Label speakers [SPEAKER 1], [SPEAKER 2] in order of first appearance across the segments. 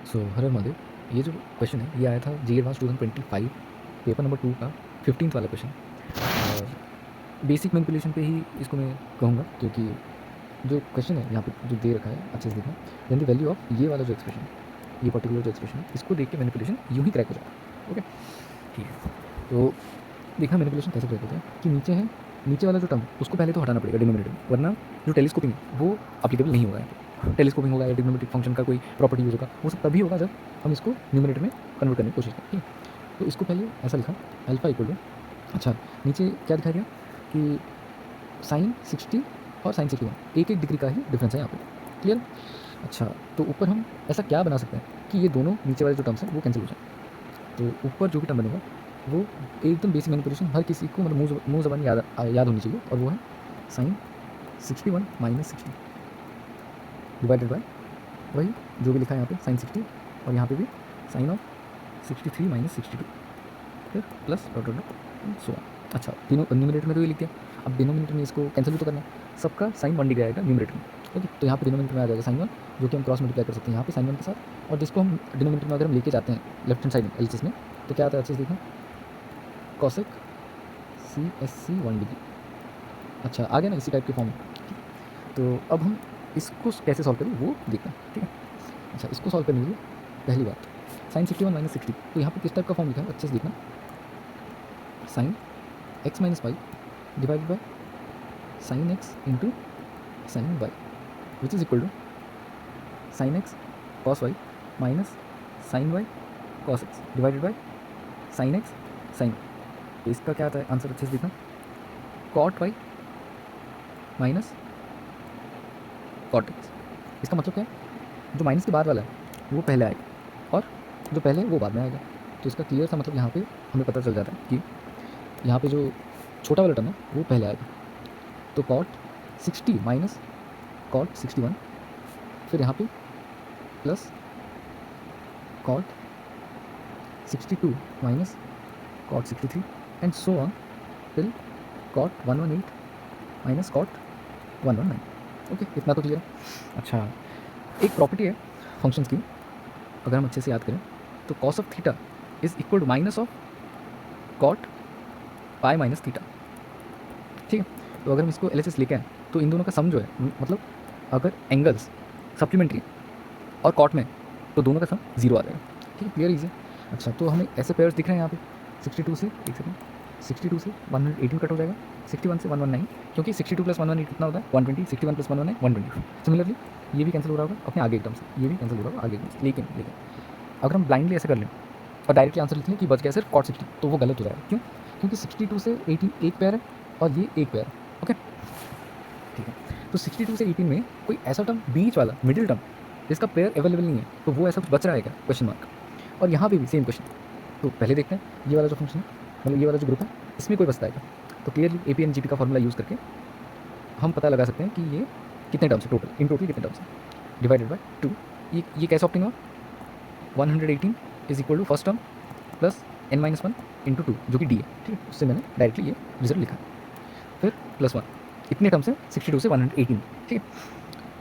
[SPEAKER 1] सो हर हर महादेव, ये जो क्वेश्चन है ये आया था जी एडवांस 2025 पेपर नंबर 2 का 15th वाला क्वेश्चन। और बेसिक मैनिपुलेशन पे ही इसको मैं कहूँगा, क्योंकि जो क्वेश्चन है यहाँ पे जो दे रखा है अच्छे से देखना। देन द वैल्यू ऑफ ये वाला जो एक्सप्रेशन है, ये पर्टिकुलर जो एक्सप्रेशन है, इसको देख के मैनिपुलेशन यूँ ही क्रैक हो जाता है। ओके, ठीक है। तो देखना मैनिपुलेशन कैसे क्रैक होता है कि नीचे है, नीचे वाला जो टर्म उसको पहले तो हटाना पड़ेगा डिनोमिनेटर में, वरना जो टेलीस्कोपिंग है वो अप्लीकेबल नहीं होगा। टेलीस्कोपिंग होगा या ट्रिग्नोमेट्रिक फंक्शन का कोई प्रॉपर्टी यूज होगा, वो सब तभी होगा जब हम इसको न्यूमरेटर में कन्वर्ट करने की कोशिश करें। ठीक है, तो इसको पहले ऐसा लिखा अल्फा इक्वल टू, अच्छा नीचे क्या दिखाई दिया कि साइन 60 और साइन 61 एक एक डिग्री का ही डिफरेंस है यहाँ पे। क्लियर? अच्छा, तो ऊपर हम ऐसा क्या बना सकते हैं कि ये दोनों नीचे वाले जो टर्म्स हैं वो कैंसिल हो जाए। तो ऊपर जो भी टर्म बनेगा वो एकदम बेसिक मैनिपुलेशन, हर किसी को मतलब मुँह ज़बानी याद होनी चाहिए, और वो है साइन 61 माइनस 60 डिवाइडेड बाय वही जो भी लिखा है यहाँ पे साइन 60, और यहाँ पे भी साइन ऑफ 63 माइनस 62, फिर प्लस डॉट डॉट सो। अच्छा, तीनों न्यूमरेटर में तो ये लिख दिया, अब डिनोमिनेटर में इसको कैंसिल भी तो करना है। सबका साइन 1 डिग्री आएगा न्यूमरेटर में। ओके, तो यहाँ पे डिनोमिनेटर में आ जाएगा साइन 1, जो कि हम क्रॉस मल्टीप्लाई कर सकते हैं यहाँ पे साइन 1 के साथ, और जिसको हम डिनोमिनेटर में अगर हम लेके जाते हैं लेफ्ट हैंड साइड में एलसीएस में, तो क्या आता है अच्छे से देखना, कॉसेक CSC 1 डिग्री। अच्छा, आ गया ना इसी टाइप के फॉर्म में। तो अब हम इसको कैसे सॉल्व करें वो देखना, ठीक है। अच्छा, इसको सॉल्व करने के लिए पहली बात साइन 61 माइनस 60, तो यहाँ पे किस टाइप का फॉर्म लिखा है अच्छे से देखना, sine x minus y divided by sine x into sine y, which is equal to sine x cos y minus sine y cos x divided by sine x sine. तो इसका क्या आता है आंसर अच्छे से देखना, cot y minus cot x. इसका मतलब क्या है, जो माइनस के बाद वाला है वो पहले आएगा और जो पहले है वो बाद में आएगा। तो इसका क्लियर सा मतलब यहाँ पे हमें पता चल जाता है कि यहाँ पे जो छोटा वाला टर्म है वो पहले आएगा। तो कॉट 60 माइनस कॉट 61, फिर यहाँ पे plus cot 62 minus cot 63 and so on till cot 118 minus cot 119। Okay, इतना तो क्लियर है। अच्छा, एक प्रॉपर्टी है फंक्शंस की, अगर हम अच्छे से याद करें तो cos of theta is equal to minus of cot pi minus theta. ठीक है, तो अगर हम इसको LHS लेके आए तो इन दोनों का सम जो है, मतलब अगर एंगल्स सप्लीमेंट्री और कॉट में, तो दोनों का सम 0 आ जाएगा। ठीक है, क्लियर इजी। अच्छा, तो हमें ऐसे पेयर्स दिख रहे हैं यहाँ पे 62 से, एक सेकंड, 62 से 118 कट हो जाएगा, 61 से 119, क्योंकि 62 प्लस 118 कितना होता है 120, 61 प्लस 119 120। सिमिलरली ये भी कैंसिल हो रहा होगा अपने आगे एकदम से, ये भी कैंसिल हो रहा होगा आगे एकदम से। लेकिन अगर हम ब्लाइंडली ऐसे कर लें और डायरेक्टली आंसर लिख लें कि बच गया सिर्फ कॉट 60, तो वो गलत हो जाएगा। क्यों? क्योंकि 62 से 18 एक पेयर है और ये एक पेयर है। ओके, ठीक है। तो 62 से 18 में कोई ऐसा टर्म बीच वाला मिडिल टर्म जिसका पेयर अवेलेबल नहीं है, तो वो ऐसा कुछ बच रहा है क्या, क्वेश्चन मार्क। और यहाँ पे भी सेम क्वेश्चन। तो पहले देखते हैं ये वाला जो फंक्शन है, मतलब ये वाला जो ग्रुप है, इसमें कोई बचता है क्या। तो क्लियरली APNGP का फॉर्मूला यूज़ करके हम पता लगा सकते हैं कि ये कितने टर्म्स है टोटल, इन टोटल कितने टर्म्स है, डिवाइडेड बाय 2। ये कैसे ऑप्टिंग हुआ, 118 is equal to first term plus n-1 into 2, जो कि d है। ठीक है, उससे मैंने डायरेक्टली ये रिजल्ट लिखा, फिर प्लस 1, इतने टर्म्स हैं 62 से 118। ठीक है,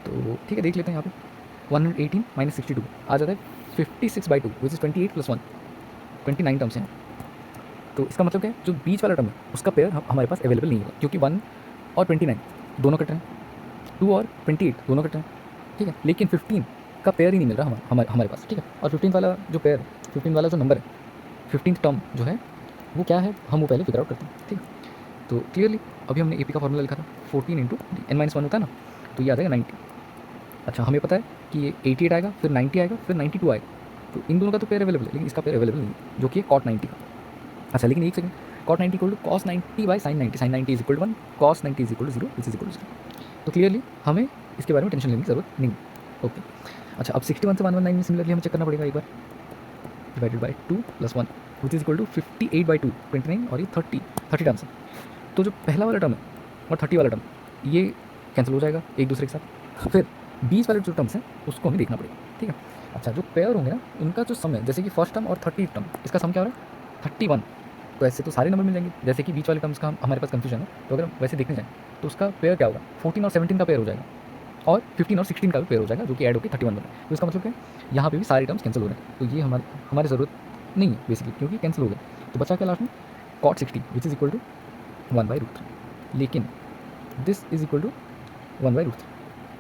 [SPEAKER 1] तो ठीक है देख लेते हैं यहाँ पे 118 माइनस 62 आ जाता है 56/2, विच इज़ 28 प्लस 1, 29 टर्म्स हैं। तो इसका मतलब क्या है, जो बीच वाला टर्म है उसका पेयर हमारे पास अवेलेबल नहीं होगा, क्योंकि 1 और 29 दोनों कट रहे हैं, 2 और 28 दोनों कट रहे हैं। ठीक है, लेकिन 15 का पेयर ही नहीं मिल रहा हमारे पास। ठीक है, और 15 वाला जो पेयर, 15 वाला जो नंबर है, 15th टर्म जो है वो क्या है, हम वो पहले फिगर आउट करते हैं। ठीक है, तो क्लियरली अभी हमने AP का फॉर्मूला लिखा था 14 इंटू n-1 होता है ना, तो ये आ जाएगा 90। अच्छा, हमें पता है कि ये 88 आएगा, फिर 90 आएगा, फिर 92 आएगा। तो इन दोनों का तो पेयर अवेलेबल है, लेकिन इसका पेयर अवेलेबल नहीं है, जो कि है कॉट 90 का। अच्छा, लेकिन एक second, cot 90 equal to cos 90 by sine 90, sine 90 is equal to 1, cos 90 is equal to 0, which is equal to 0। तो क्लियरली हमें इसके बारे में टेंशन लेने की जरूरत नहीं। ओके, अच्छा, अब 61 से 119 में सिमिलरली हमें चेक करना पड़ेगा एक बार, divided by 2 plus 1, which is equal to 58/2, 29, और ये 30 टर्म्स है। तो जो पहला वाला टर्म है और 30 वाला टर्म, ये कैंसिल हो जाएगा एक दूसरे के साथ। फिर 20 वाले जो टर्म्स हैं उसको हमें देखना पड़ेगा। ठीक है, अच्छा, जो पेयर होंगे ना इनका जो सम है, जैसे कि फर्स्ट टर्म और 30 टर्म, इसका सम क्या हो रहा है 31। तो ऐसे तो सारे नंबर मिल जाएंगे, जैसे कि बीच वाले टर्म्स का हमारे पास कंफ्यूजन है, तो अगर वैसे देखने जाएँ तो उसका पेयर क्या होगा, 14 और 17 का पेयर हो जाएगा। और 15 और 16 का भी पेयर हो जाएगा जो कि ऐड होकर 31 बना है। तो इसका मतलब क्या है, यहाँ पे भी सारे टर्म्स कैंसिल हो रहे हैं, तो ये हमारी ज़रूरत नहीं है बेसिकली, क्योंकि कैंसिल हो गए। तो बचा क्या लास्ट में, cot 60 which is equal to 1/√3। लेकिन दिस इज इक्वल टू 1/√3।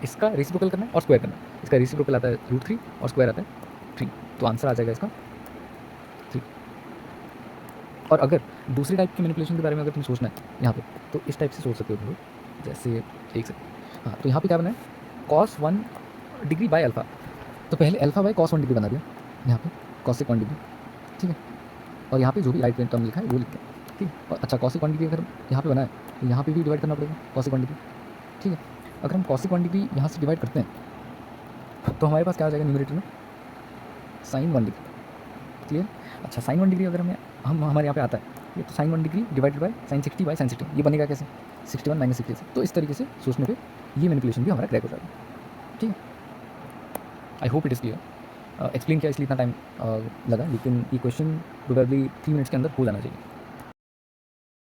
[SPEAKER 1] इसका रेसिप्रोकल करना है और स्क्वायर करना है। इसका रेसिप्रोकल आता है √3 और स्क्वायर आता है 3, तो आंसर आ जाएगा इसका 3। और अगर दूसरी टाइप की मैनिपुलेशन के बारे में अगर तुम सोचना है यहाँ पे, तो इस टाइप से सोच सकते हो तुम लोग। जैसे एक सेकंड, हाँ, तो यहाँ पे क्या बना है, cos 1 डिग्री बाय अल्फ़ा। तो पहले अल्फ़ा बाय cos 1 डिग्री बना दिया यहाँ पे, cosec 1 डिग्री, ठीक है। और यहाँ पे जो भी राइट टर्म लिखा है वो लिखते हैं, ठीक है। और अच्छा, cosec 1 डिग्री अगर यहाँ पे बना है तो यहाँ पे भी डिवाइड करना पड़ेगा cosec 1 डिग्री, ठीक है। अगर हम cosec 1 डिग्री यहाँ से डिवाइड करते हैं तो हमारे पास क्या आ जाएगा न्यूमरेटर में, sin 1 डिग्री, क्लियर। अच्छा, sin 1 डिग्री अगर हम हमारे यहाँ पे आता है ये, तो sin 1 degree divided by sin 60 by sin 60, ये बनेगा कैसे, 61 माइनस 60। तो इस तरीके से सोचने पे ये मैनिपुलेशन भी हमारा क्रैक हो जाएगा, ठीक है। I hope it is clear. Explain किया इसलिए इतना टाइम लगा, लेकिन ये क्वेश्चन प्रोबेबली 3 मिनट्स के अंदर हो जाना चाहिए।